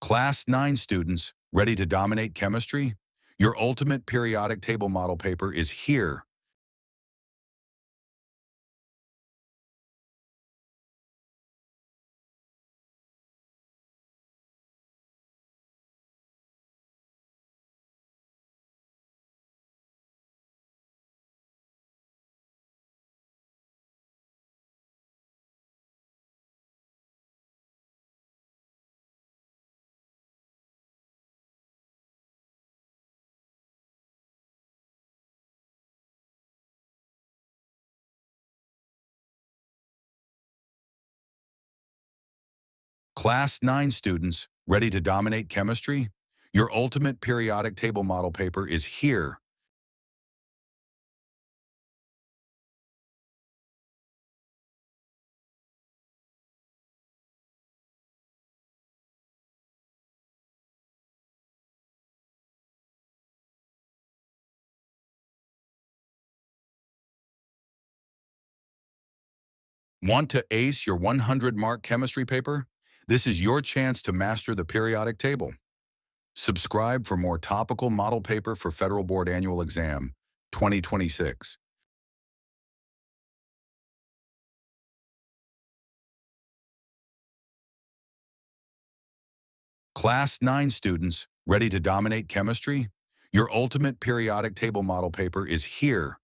Class 9 students, ready to dominate chemistry? Your ultimate periodic table model paper is here. Class 9 students, ready to dominate chemistry? Your ultimate periodic table model paper is here. Want to ace your 100-mark chemistry paper? This is your chance to master the periodic table. Subscribe for more topical model paper for Federal Board Annual Exam 2026. Class 9 students, ready to dominate chemistry? Your ultimate periodic table model paper is here.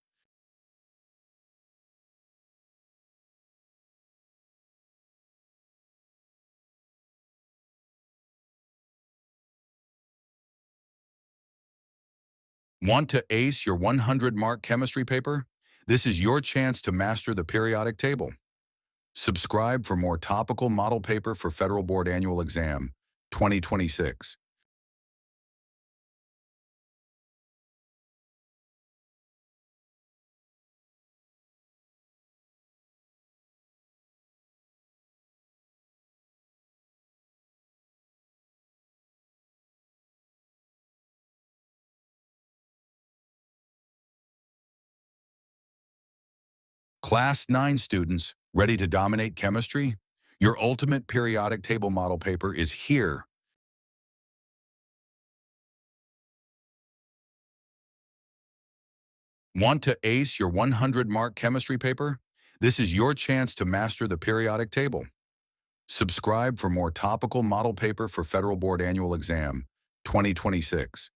Want to ace your 100-mark chemistry paper? This is your chance to master the periodic table. Subscribe for more topical model paper for Federal Board Annual Exam 2026. Class 9 students, ready to dominate chemistry? Your ultimate periodic table model paper is here. Want to ace your 100-mark chemistry paper? This is your chance to master the periodic table. Subscribe for more topical model paper for Federal Board Annual Exam 2026.